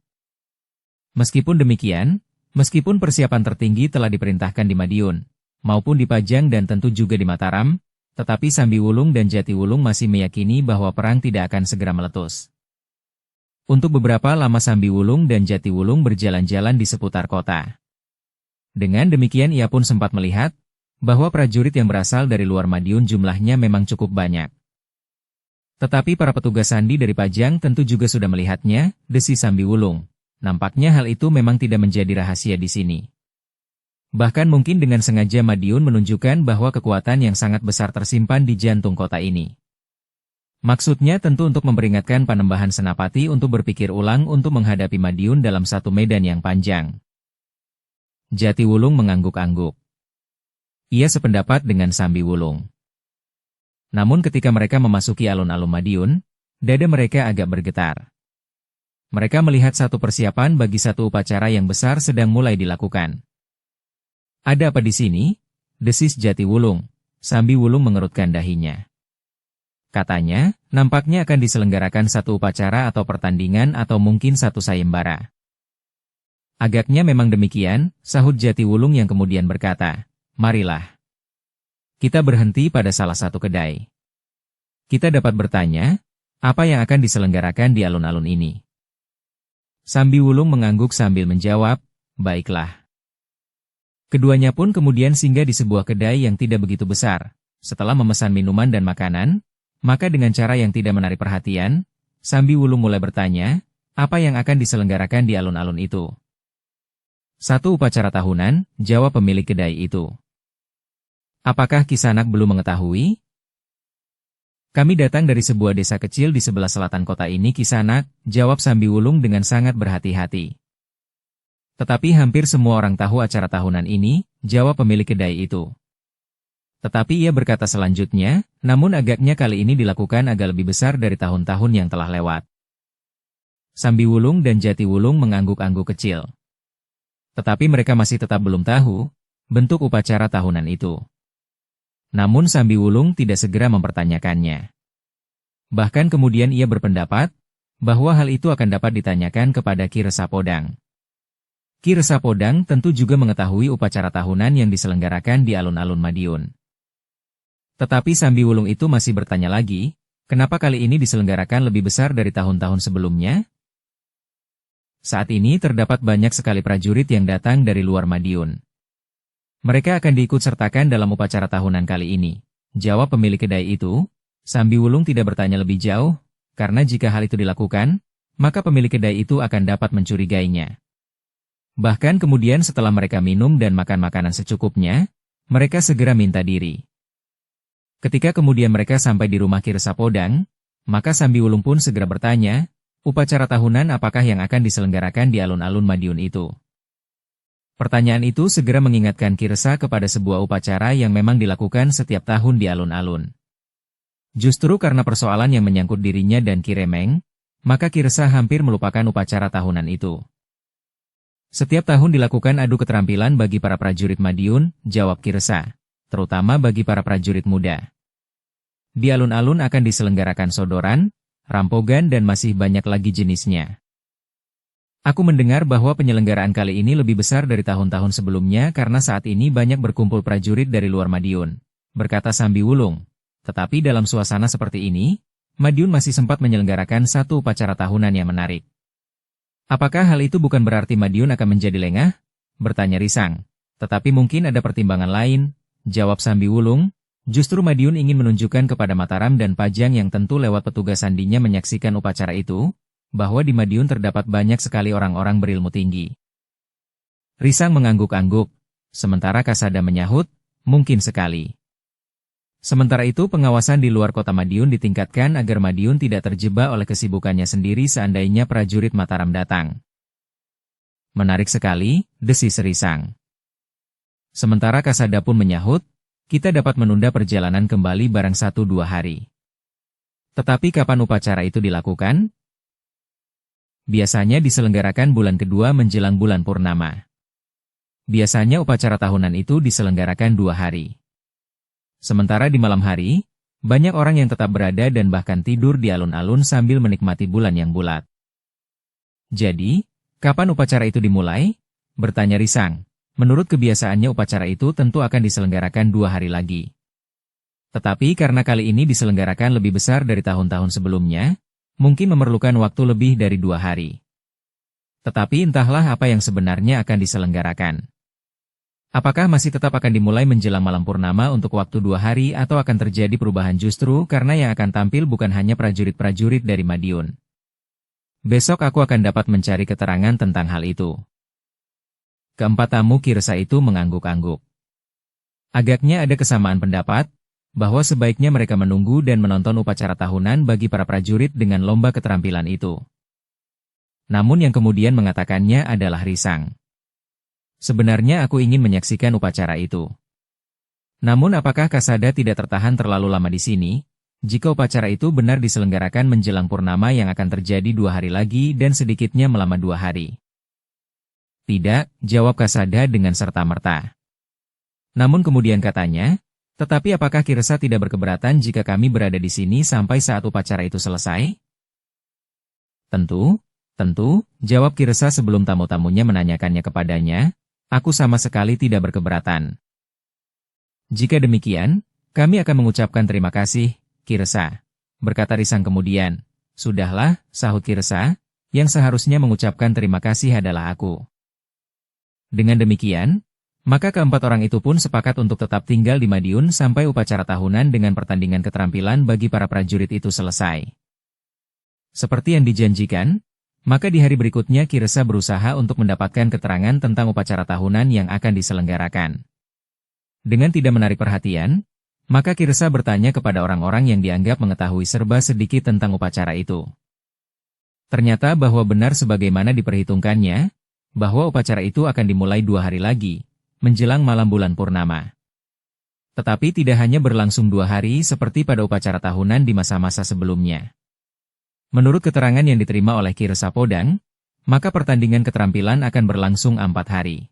Meskipun demikian, meskipun persiapan tertinggi telah diperintahkan di Madiun, maupun di Pajang dan tentu juga di Mataram, tetapi Sambi Wulung dan Jati Wulung masih meyakini bahwa perang tidak akan segera meletus. Untuk beberapa lama Sambi Wulung dan Jati Wulung berjalan-jalan di seputar kota. Dengan demikian ia pun sempat melihat bahwa prajurit yang berasal dari luar Madiun jumlahnya memang cukup banyak. Tetapi para petugas sandi dari Pajang tentu juga sudah melihatnya, desis Sambi Wulung. Nampaknya hal itu memang tidak menjadi rahasia di sini. Bahkan mungkin dengan sengaja Madiun menunjukkan bahwa kekuatan yang sangat besar tersimpan di jantung kota ini. Maksudnya tentu untuk memperingatkan Panembahan Senapati untuk berpikir ulang untuk menghadapi Madiun dalam satu medan yang panjang. Jati Wulung mengangguk-angguk. Ia sependapat dengan Sambi Wulung. Namun ketika mereka memasuki alun-alun Madiun, dada mereka agak bergetar. Mereka melihat satu persiapan bagi satu upacara yang besar sedang mulai dilakukan. Ada apa di sini? Desis Jati Wulung. Sambi Wulung mengerutkan dahinya. Katanya, nampaknya akan diselenggarakan satu upacara atau pertandingan atau mungkin satu sayembara. Agaknya memang demikian, sahut Jatiwulung yang kemudian berkata, marilah. Kita berhenti pada salah satu kedai. Kita dapat bertanya, apa yang akan diselenggarakan di alun-alun ini? Sambi Wulung mengangguk sambil menjawab, baiklah. Keduanya pun kemudian singgah di sebuah kedai yang tidak begitu besar. Setelah memesan minuman dan makanan, maka dengan cara yang tidak menarik perhatian, Sambi Wulung mulai bertanya, apa yang akan diselenggarakan di alun-alun itu? Satu upacara tahunan, jawab pemilik kedai itu. Apakah Kisanak belum mengetahui? Kami datang dari sebuah desa kecil di sebelah selatan kota ini Kisanak, jawab Sambi Wulung dengan sangat berhati-hati. Tetapi hampir semua orang tahu acara tahunan ini, jawab pemilik kedai itu. Tetapi ia berkata selanjutnya, namun agaknya kali ini dilakukan agak lebih besar dari tahun-tahun yang telah lewat. Sambi Wulung dan Jatiwulung mengangguk-angguk kecil. Tetapi mereka masih tetap belum tahu bentuk upacara tahunan itu. Namun Sambi Wulung tidak segera mempertanyakannya. Bahkan kemudian ia berpendapat bahwa hal itu akan dapat ditanyakan kepada Ki Resapodang. Ki Resapodang tentu juga mengetahui upacara tahunan yang diselenggarakan di alun-alun Madiun. Tetapi Sambi Wulung itu masih bertanya lagi, kenapa kali ini diselenggarakan lebih besar dari tahun-tahun sebelumnya? Saat ini terdapat banyak sekali prajurit yang datang dari luar Madiun. Mereka akan diikut sertakan dalam upacara tahunan kali ini, jawab pemilik kedai itu. Sambi Wulung tidak bertanya lebih jauh, karena jika hal itu dilakukan, maka pemilik kedai itu akan dapat mencurigainya. Bahkan kemudian setelah mereka minum dan makan makanan secukupnya, mereka segera minta diri. Ketika kemudian mereka sampai di rumah Ki Resapodang, maka Sambi Wulung pun segera bertanya, upacara tahunan apakah yang akan diselenggarakan di alun-alun Madiun itu? Pertanyaan itu segera mengingatkan Ki Resa kepada sebuah upacara yang memang dilakukan setiap tahun di alun-alun. Justru karena persoalan yang menyangkut dirinya dan Ki Remeng, maka Ki Resa hampir melupakan upacara tahunan itu. Setiap tahun dilakukan adu keterampilan bagi para prajurit Madiun, jawab Ki Resa. Terutama bagi para prajurit muda. Di alun-alun akan diselenggarakan sodoran, rampogan dan masih banyak lagi jenisnya. Aku mendengar bahwa penyelenggaraan kali ini lebih besar dari tahun-tahun sebelumnya karena saat ini banyak berkumpul prajurit dari luar Madiun, berkata Sambi Wulung. Tetapi dalam suasana seperti ini, Madiun masih sempat menyelenggarakan satu upacara tahunan yang menarik. Apakah hal itu bukan berarti Madiun akan menjadi lengah? Bertanya Risang. Tetapi mungkin ada pertimbangan lain, jawab Sambi Wulung. Justru Madiun ingin menunjukkan kepada Mataram dan Pajang yang tentu lewat petugas sandinya menyaksikan upacara itu, bahwa di Madiun terdapat banyak sekali orang-orang berilmu tinggi. Risang mengangguk-angguk, sementara Kasada menyahut, mungkin sekali. Sementara itu pengawasan di luar kota Madiun ditingkatkan agar Madiun tidak terjebak oleh kesibukannya sendiri seandainya prajurit Mataram datang. Menarik sekali, desis Risang. Sementara Kasada pun menyahut, kita dapat menunda perjalanan kembali barang 1-2 hari. Tetapi kapan upacara itu dilakukan? Biasanya diselenggarakan bulan kedua menjelang bulan purnama. Biasanya upacara tahunan itu diselenggarakan 2 hari. Sementara di malam hari, banyak orang yang tetap berada dan bahkan tidur di alun-alun sambil menikmati bulan yang bulat. Jadi, kapan upacara itu dimulai? Bertanya Risang. Menurut kebiasaannya upacara itu tentu akan diselenggarakan 2 hari lagi. Tetapi karena kali ini diselenggarakan lebih besar dari tahun-tahun sebelumnya, mungkin memerlukan waktu lebih dari 2 hari. Tetapi entahlah apa yang sebenarnya akan diselenggarakan. Apakah masih tetap akan dimulai menjelang malam purnama untuk waktu 2 hari atau akan terjadi perubahan justru karena yang akan tampil bukan hanya prajurit-prajurit dari Madiun. Besok aku akan dapat mencari keterangan tentang hal itu. Keempat tamu Ki Resa itu mengangguk-angguk. Agaknya ada kesamaan pendapat, bahwa sebaiknya mereka menunggu dan menonton upacara tahunan bagi para prajurit dengan lomba keterampilan itu. Namun yang kemudian mengatakannya adalah Risang. Sebenarnya aku ingin menyaksikan upacara itu. Namun apakah Kasada tidak tertahan terlalu lama di sini, jika upacara itu benar diselenggarakan menjelang purnama yang akan terjadi 2 hari lagi dan sedikitnya melama 2 hari? Tidak, jawab Kasada dengan serta-merta. Namun kemudian katanya, Tetapi apakah Kirsa tidak berkeberatan jika kami berada di sini sampai saat upacara itu selesai? Tentu, jawab Kirsa sebelum tamu-tamunya menanyakannya kepadanya, aku sama sekali tidak berkeberatan. Jika demikian, kami akan mengucapkan terima kasih, Kirsa. Berkata Risang kemudian. Sudahlah, sahut Kirsa, yang seharusnya mengucapkan terima kasih adalah aku. Dengan demikian, maka keempat orang itu pun sepakat untuk tetap tinggal di Madiun sampai upacara tahunan dengan pertandingan keterampilan bagi para prajurit itu selesai. Seperti yang dijanjikan, maka di hari berikutnya Kirsa berusaha untuk mendapatkan keterangan tentang upacara tahunan yang akan diselenggarakan. Dengan tidak menarik perhatian, maka Kirsa bertanya kepada orang-orang yang dianggap mengetahui serba sedikit tentang upacara itu. Ternyata bahwa benar sebagaimana diperhitungkannya, bahwa upacara itu akan dimulai 2 hari lagi, menjelang malam bulan purnama. Tetapi tidak hanya berlangsung 2 hari seperti pada upacara tahunan di masa-masa sebelumnya. Menurut keterangan yang diterima oleh Kirsa Podang, maka pertandingan keterampilan akan berlangsung 4 hari.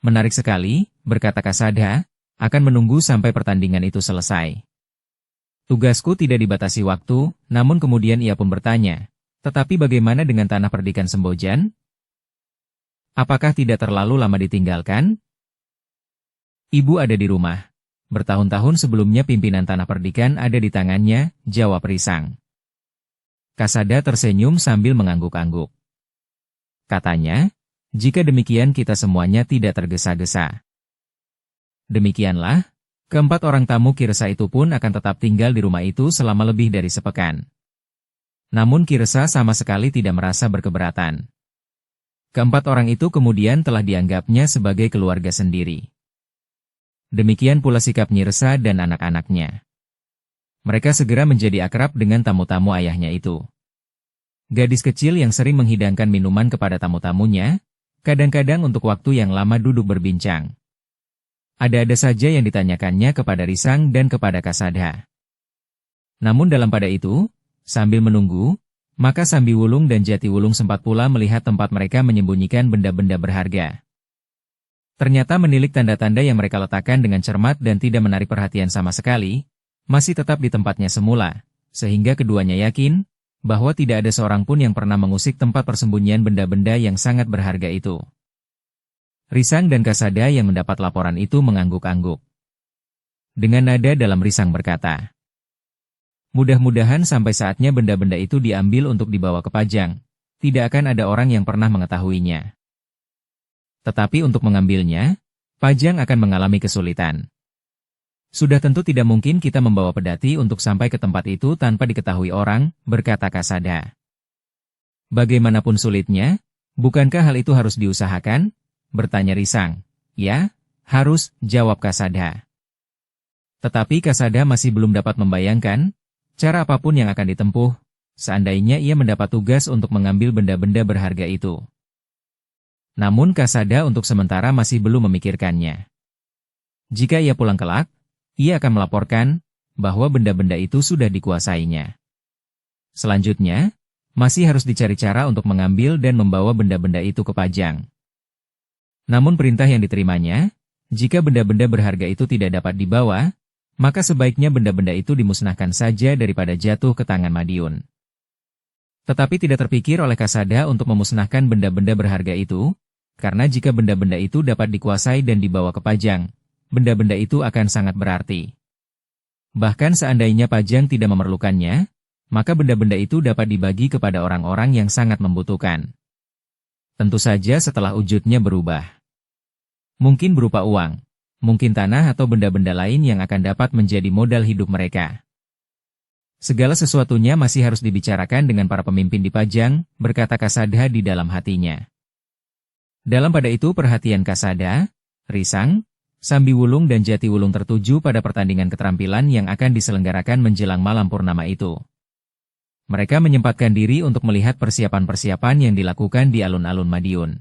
Menarik sekali, berkata Kasada, akan menunggu sampai pertandingan itu selesai. Tugasku tidak dibatasi waktu, namun kemudian ia pun bertanya, tetapi bagaimana dengan tanah perdikan Sembojan? Apakah tidak terlalu lama ditinggalkan? Ibu ada di rumah. Bertahun-tahun sebelumnya pimpinan tanah perdikan ada di tangannya, jawab Risang. Kasada tersenyum sambil mengangguk-angguk. Katanya, jika demikian kita semuanya tidak tergesa-gesa. Demikianlah, keempat orang tamu Kirsa itu pun akan tetap tinggal di rumah itu selama lebih dari sepekan. Namun Kirsa sama sekali tidak merasa berkeberatan. Keempat orang itu kemudian telah dianggapnya sebagai keluarga sendiri. Demikian pula sikap Nyirsa dan anak-anaknya. Mereka segera menjadi akrab dengan tamu-tamu ayahnya itu. Gadis kecil yang sering menghidangkan minuman kepada tamu-tamunya, kadang-kadang untuk waktu yang lama duduk berbincang. Ada-ada saja yang ditanyakannya kepada Risang dan kepada Kasada. Namun dalam pada itu, sambil menunggu, maka Sambi Wulung dan Jati Wulung sempat pula melihat tempat mereka menyembunyikan benda-benda berharga. Ternyata menilik tanda-tanda yang mereka letakkan dengan cermat dan tidak menarik perhatian sama sekali, masih tetap di tempatnya semula, sehingga keduanya yakin bahwa tidak ada seorang pun yang pernah mengusik tempat persembunyian benda-benda yang sangat berharga itu. Risang dan Kasada yang mendapat laporan itu mengangguk-angguk. Dengan nada dalam Risang berkata, mudah-mudahan sampai saatnya benda-benda itu diambil untuk dibawa ke Pajang. Tidak akan ada orang yang pernah mengetahuinya. Tetapi untuk mengambilnya, Pajang akan mengalami kesulitan. Sudah tentu tidak mungkin kita membawa pedati untuk sampai ke tempat itu tanpa diketahui orang, berkata Kasada. Bagaimanapun sulitnya, bukankah hal itu harus diusahakan? Bertanya Risang. Ya, harus, jawab Kasada. Tetapi Kasada masih belum dapat membayangkan cara apapun yang akan ditempuh, seandainya ia mendapat tugas untuk mengambil benda-benda berharga itu. Namun Kasada untuk sementara masih belum memikirkannya. Jika ia pulang kelak, ia akan melaporkan bahwa benda-benda itu sudah dikuasainya. Selanjutnya, masih harus dicari cara untuk mengambil dan membawa benda-benda itu ke Pajang. Namun perintah yang diterimanya, jika benda-benda berharga itu tidak dapat dibawa, maka sebaiknya benda-benda itu dimusnahkan saja daripada jatuh ke tangan Madiun. Tetapi tidak terpikir oleh Kasada untuk memusnahkan benda-benda berharga itu, karena jika benda-benda itu dapat dikuasai dan dibawa ke Pajang, benda-benda itu akan sangat berarti. Bahkan seandainya Pajang tidak memerlukannya, maka benda-benda itu dapat dibagi kepada orang-orang yang sangat membutuhkan. Tentu saja setelah wujudnya berubah. Mungkin berupa uang, mungkin tanah atau benda-benda lain yang akan dapat menjadi modal hidup mereka. Segala sesuatunya masih harus dibicarakan dengan para pemimpin di Pajang, berkata Kasada di dalam hatinya. Dalam pada itu perhatian Kasada, Risang, Sambi Wulung dan Jati Wulung tertuju pada pertandingan keterampilan yang akan diselenggarakan menjelang malam purnama itu. Mereka menyempatkan diri untuk melihat persiapan-persiapan yang dilakukan di alun-alun Madiun.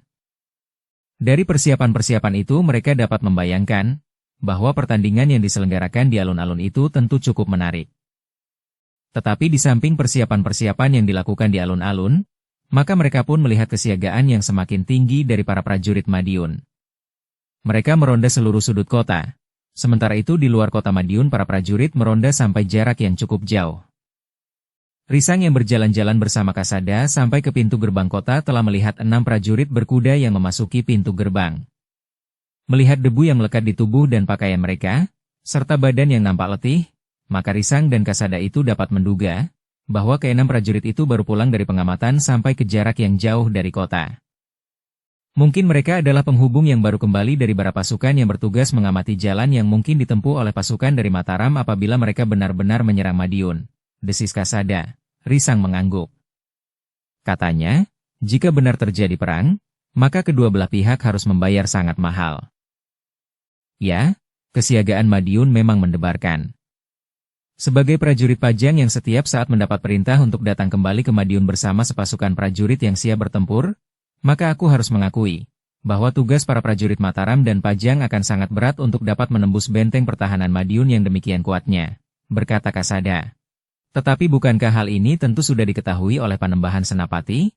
Dari persiapan-persiapan itu mereka dapat membayangkan bahwa pertandingan yang diselenggarakan di alun-alun itu tentu cukup menarik. Tetapi di samping persiapan-persiapan yang dilakukan di alun-alun, maka mereka pun melihat kesiagaan yang semakin tinggi dari para prajurit Madiun. Mereka meronda seluruh sudut kota, Sementara itu di luar kota Madiun para prajurit meronda sampai jarak yang cukup jauh. Risang yang berjalan-jalan bersama Kasada sampai ke pintu gerbang kota telah melihat 6 prajurit berkuda yang memasuki pintu gerbang. Melihat debu yang melekat di tubuh dan pakaian mereka, serta badan yang nampak letih, maka Risang dan Kasada itu dapat menduga bahwa ke-6 prajurit itu baru pulang dari pengamatan sampai ke jarak yang jauh dari kota. Mungkin mereka adalah penghubung yang baru kembali dari para pasukan yang bertugas mengamati jalan yang mungkin ditempuh oleh pasukan dari Mataram apabila mereka benar-benar menyerang Madiun, desis Kasada. Risang mengangguk. Katanya, jika benar terjadi perang, maka kedua belah pihak harus membayar sangat mahal. Ya, kesiagaan Madiun memang mendebarkan. Sebagai prajurit Pajang yang setiap saat mendapat perintah untuk datang kembali ke Madiun bersama sepasukan prajurit yang siap bertempur, maka aku harus mengakui bahwa tugas para prajurit Mataram dan Pajang akan sangat berat untuk dapat menembus benteng pertahanan Madiun yang demikian kuatnya, berkata Kasada. Tetapi bukankah hal ini tentu sudah diketahui oleh Panembahan Senapati?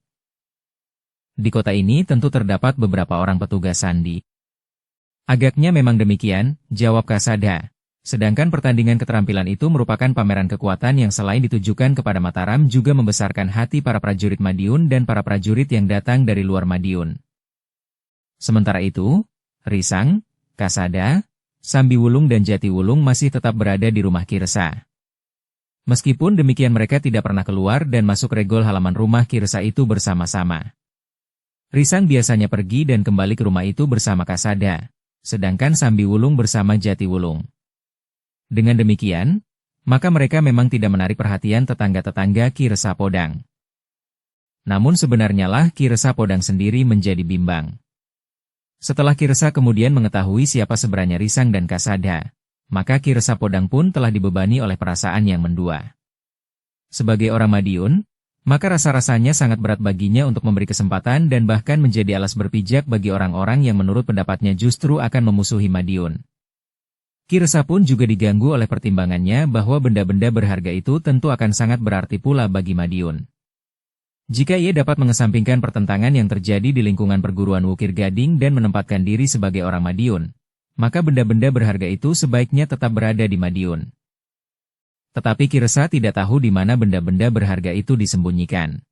Di kota ini tentu terdapat beberapa orang petugas sandi. Agaknya memang demikian, jawab Kasada. Sedangkan pertandingan keterampilan itu merupakan pameran kekuatan yang selain ditujukan kepada Mataram juga membesarkan hati para prajurit Madiun dan para prajurit yang datang dari luar Madiun. Sementara itu, Risang, Kasada, Sambiwulung dan Jatiwulung masih tetap berada di rumah Ki Resa. Meskipun demikian mereka tidak pernah keluar dan masuk regol halaman rumah Ki Resa itu bersama-sama. Risang biasanya pergi dan kembali ke rumah itu bersama Kasada, sedangkan Sambiwulung bersama Jatiwulung. Dengan demikian, maka mereka memang tidak menarik perhatian tetangga-tetangga Ki Resa Podang. Namun sebenarnya lah Ki Resa Podang sendiri menjadi bimbang. Setelah Ki Resa kemudian mengetahui siapa sebenarnya Risang dan Kasada, maka Ki Resa Podang pun telah dibebani oleh perasaan yang mendua. Sebagai orang Madiun, maka rasa-rasanya sangat berat baginya untuk memberi kesempatan dan bahkan menjadi alas berpijak bagi orang-orang yang menurut pendapatnya justru akan memusuhi Madiun. Ki Resa pun juga diganggu oleh pertimbangannya bahwa benda-benda berharga itu tentu akan sangat berarti pula bagi Madiun. Jika ia dapat mengesampingkan pertentangan yang terjadi di lingkungan perguruan Wukir Gading dan menempatkan diri sebagai orang Madiun, maka benda-benda berharga itu sebaiknya tetap berada di Madiun. Tetapi Ki Resa tidak tahu di mana benda-benda berharga itu disembunyikan.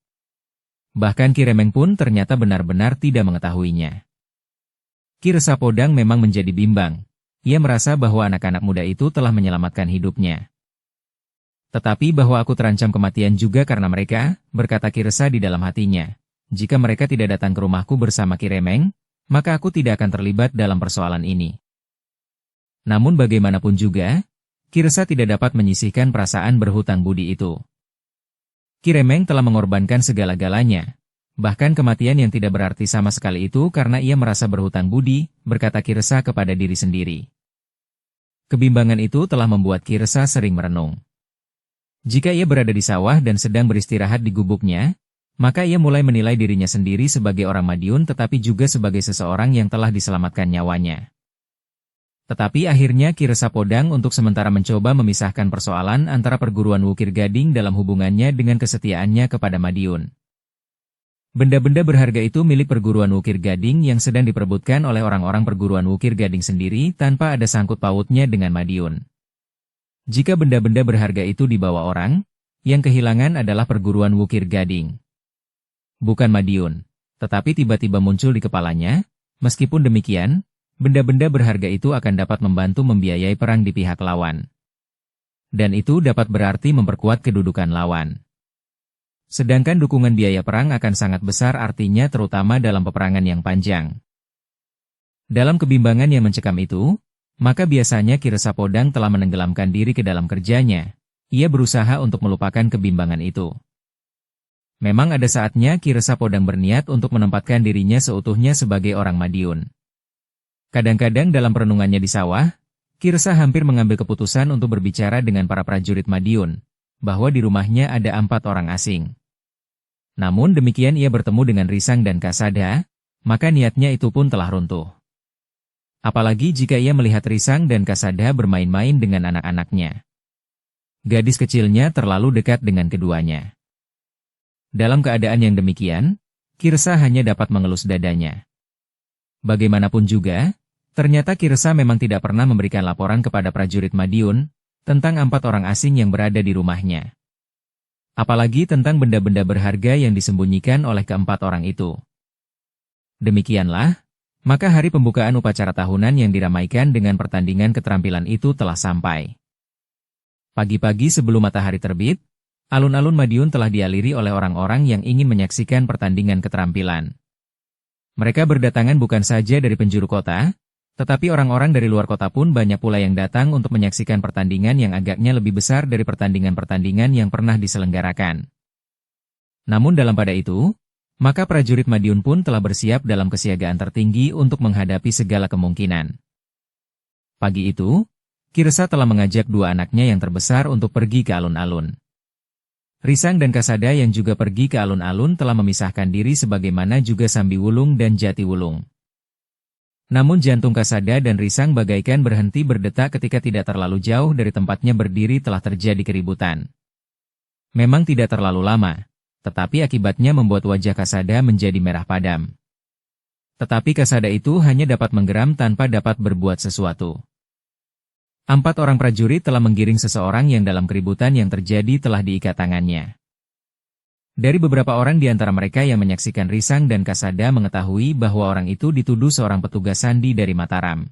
Bahkan Ki Remeng pun ternyata benar-benar tidak mengetahuinya. Ki Resa Podang memang menjadi bimbang. Ia merasa bahwa anak-anak muda itu telah menyelamatkan hidupnya. Tetapi bahwa aku terancam kematian juga karena mereka, berkata Ki Resa di dalam hatinya. Jika mereka tidak datang ke rumahku bersama Ki Remeng, maka aku tidak akan terlibat dalam persoalan ini. Namun bagaimanapun juga, Ki Resa tidak dapat menyisihkan perasaan berhutang budi itu. Ki Remeng telah mengorbankan segala-galanya, bahkan kematian yang tidak berarti sama sekali itu karena ia merasa berhutang budi, berkata Ki Resa kepada diri sendiri. Kebimbangan itu telah membuat Ki Resa sering merenung. Jika ia berada di sawah dan sedang beristirahat di gubuknya, maka ia mulai menilai dirinya sendiri sebagai orang Madiun tetapi juga sebagai seseorang yang telah diselamatkan nyawanya. Tetapi akhirnya Ki Resa Podang untuk sementara mencoba memisahkan persoalan antara perguruan Wukir Gading dalam hubungannya dengan kesetiaannya kepada Madiun. Benda-benda berharga itu milik perguruan Wukir Gading yang sedang diperebutkan oleh orang-orang perguruan Wukir Gading sendiri tanpa ada sangkut pautnya dengan Madiun. Jika benda-benda berharga itu dibawa orang, yang kehilangan adalah perguruan Wukir Gading. Bukan Madiun, tetapi tiba-tiba muncul di kepalanya, meskipun demikian, benda-benda berharga itu akan dapat membantu membiayai perang di pihak lawan. Dan itu dapat berarti memperkuat kedudukan lawan. Sedangkan dukungan biaya perang akan sangat besar artinya terutama dalam peperangan yang panjang. Dalam kebimbangan yang mencekam itu, maka biasanya Ki Resa Podang telah menenggelamkan diri ke dalam kerjanya. Ia berusaha untuk melupakan kebimbangan itu. Memang ada saatnya Ki Resa Podang berniat untuk menempatkan dirinya seutuhnya sebagai orang Madiun. Kadang-kadang dalam perenungannya di sawah, Ki Resa hampir mengambil keputusan untuk berbicara dengan para prajurit Madiun, bahwa di rumahnya ada 4 orang asing. Namun demikian ia bertemu dengan Risang dan Kasada, maka niatnya itu pun telah runtuh. Apalagi jika ia melihat Risang dan Kasada bermain-main dengan anak-anaknya. Gadis kecilnya terlalu dekat dengan keduanya. Dalam keadaan yang demikian, Ki Resa hanya dapat mengelus dadanya. Bagaimanapun juga, Ternyata Kirsa memang tidak pernah memberikan laporan kepada prajurit Madiun tentang 4 orang asing yang berada di rumahnya. Apalagi tentang benda-benda berharga yang disembunyikan oleh keempat orang itu. Demikianlah, maka hari pembukaan upacara tahunan yang diramaikan dengan pertandingan keterampilan itu telah sampai. Pagi-pagi sebelum matahari terbit, alun-alun Madiun telah dialiri oleh orang-orang yang ingin menyaksikan pertandingan keterampilan. Mereka berdatangan bukan saja dari penjuru kota, tetapi orang-orang dari luar kota pun banyak pula yang datang untuk menyaksikan pertandingan yang agaknya lebih besar dari pertandingan-pertandingan yang pernah diselenggarakan. Namun dalam pada itu, maka prajurit Madiun pun telah bersiap dalam kesiagaan tertinggi untuk menghadapi segala kemungkinan. Pagi itu, Kirsa telah mengajak 2 anaknya yang terbesar untuk pergi ke alun-alun. Risang dan Kasada yang juga pergi ke alun-alun telah memisahkan diri sebagaimana juga Sambiwulung dan Jatiwulung. Namun jantung Kasada dan Risang bagaikan berhenti berdetak ketika tidak terlalu jauh dari tempatnya berdiri telah terjadi keributan. Memang tidak terlalu lama, tetapi akibatnya membuat wajah Kasada menjadi merah padam. Tetapi Kasada itu hanya dapat menggeram tanpa dapat berbuat sesuatu. 4 orang prajurit telah menggiring seseorang yang dalam keributan yang terjadi telah diikat tangannya. Dari beberapa orang di antara mereka yang menyaksikan Risang dan Kasada mengetahui bahwa orang itu dituduh seorang petugas sandi dari Mataram.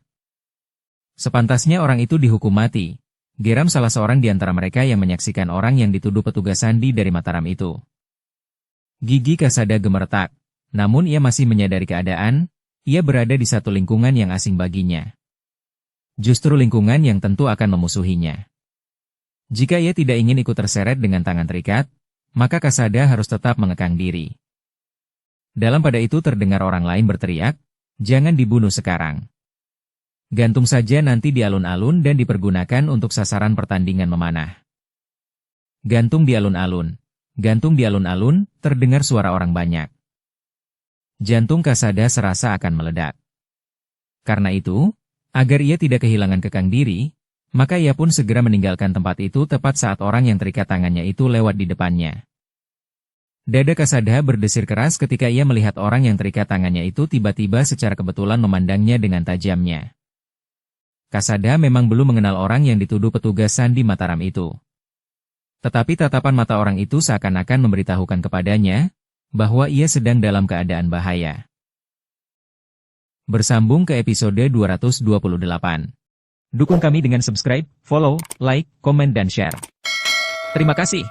Sepantasnya orang itu dihukum mati, geram salah seorang di antara mereka yang menyaksikan orang yang dituduh petugas sandi dari Mataram itu. Gigi Kasada gemeretak, namun ia masih menyadari keadaan, ia berada di satu lingkungan yang asing baginya. Justru lingkungan yang tentu akan memusuhinya. Jika ia tidak ingin ikut terseret dengan tangan terikat, maka Kasada harus tetap mengekang diri. Dalam pada itu terdengar orang lain berteriak, "Jangan dibunuh sekarang. Gantung saja nanti di alun-alun dan dipergunakan untuk sasaran pertandingan memanah." Gantung di alun-alun. Gantung di alun-alun, terdengar suara orang banyak. Jantung Kasada serasa akan meledak. Karena itu, agar ia tidak kehilangan kekang diri, maka ia pun segera meninggalkan tempat itu tepat saat orang yang terikat tangannya itu lewat di depannya. Dada Kasada berdesir keras ketika ia melihat orang yang terikat tangannya itu tiba-tiba secara kebetulan memandangnya dengan tajamnya. Kasada memang belum mengenal orang yang dituduh petugas sandi Mataram itu. Tetapi tatapan mata orang itu seakan-akan memberitahukan kepadanya bahwa ia sedang dalam keadaan bahaya. Bersambung ke episode 228. Dukung kami dengan subscribe, follow, like, komen dan share. Terima kasih.